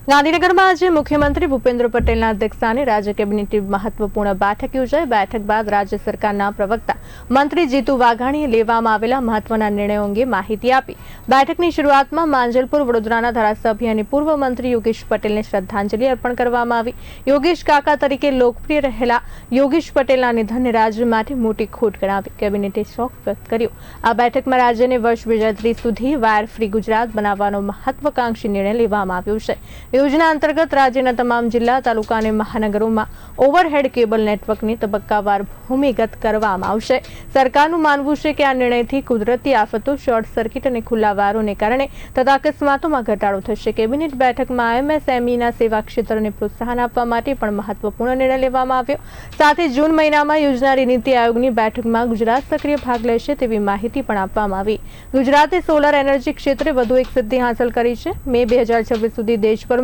ગાંધીનગરમાં આજે મુખ્યમંત્રી ભૂપેન્દ્ર પટેલના અધ્યક્ષસ્થાને રાજ્ય કેબિનેટની મહત્વપૂર્ણ બેઠક યોજાઈ। બેઠક બાદ રાજ્ય સરકારના પ્રવક્તા મંત્રી જીતુ વાઘાણીએ લેવામાં આવેલા મહત્વના નિર્ણયો અંગે માહિતી આપી। બેઠકની શરૂઆતમાં માંજલપુર વડોદરાના ધારાસભ્ય અને પૂર્વ મંત્રી યોગેશ પટેલને શ્રદ્ધાંજલિ અર્પણ કરવામાં આવી। યોગેશ કાકા તરીકે લોકપ્રિય રહેલા યોગેશ પટેલના નિધનને રાજ્ય માટે મોટી ખોટ ગણાવી કેબિનેટે શોક વ્યક્ત કર્યો। આ બેઠકમાં રાજ્યને વર્ષ 2030 સુધી વાયર ફ્રી ગુજરાત બનાવવાનો મહત્વાકાંક્ષી નિર્ણય લેવામાં આવ્યો છે। योजना अंतर्गत राज्य तमाम जिला तालुका और महानगरों में ओवरहेड केबल नेटवर्क की तबक्कावार भूमिगत करवामां आवशे। सरकारनुं मानवुं छे के आ निर्णयथी कुदरती आफतो, शॉर्ट सर्किट और खुला वारोने कारणे तथा अकस्मातों में घटाडो थशे। केबिनेट बैठक में एमएसएमई सेवा क्षेत्र ने प्रोत्साहन आपवा माटे पण महत्वपूर्ण निर्णय लेवामां आव्यो। साथ ही जून महीना में योजनारी नीति आयोग की बैठक में गुजरात सक्रिय भाग लेशे तेवी माहिती पण आपवामां आवी। गुजराते सोलर एनर्जी क्षेत्रे वधु एक सिद्धि हासिल करी छे। मे 2026 सुधी देशभर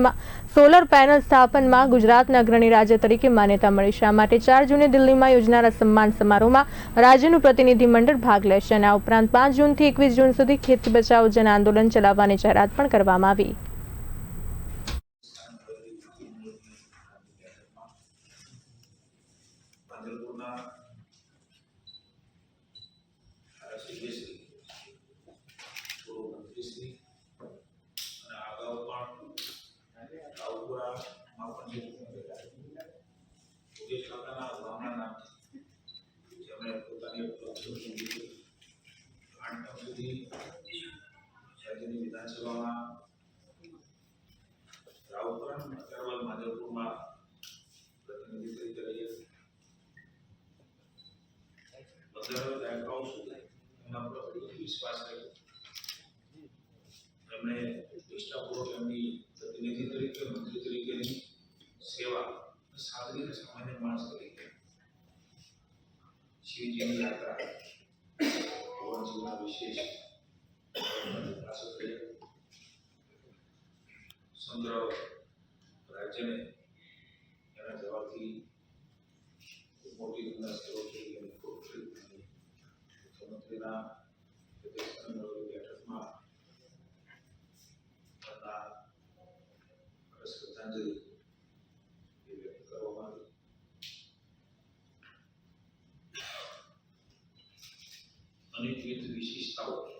सोलर पैनल स्थापन में गुजरात ने अग्रणी राज्य तरीके मान्यता मळी छे। आ माटे 4 जूने दिल्ली में योजनारा सम्मान समारोह में राज्यનું प्रतिनिधिमंडळ भाग लेशे। आ उपरांत 5 जून થી 21 जून सुधी खेती बचाओ जन आंदोलन चलावવાની जाહેरात पण કરવામાં આવી। विश्वास है प्रतिनिधि तरीके मंत्री तरीके सेवा सादगी सामान्य मानस तरीके शिवजी की यात्रा भगवान शिवना विशेष समग्र राज्य ने जवाबी मोटी मुख्यमंत्री श्रद्धांजलि अनेक विशिष्टताओं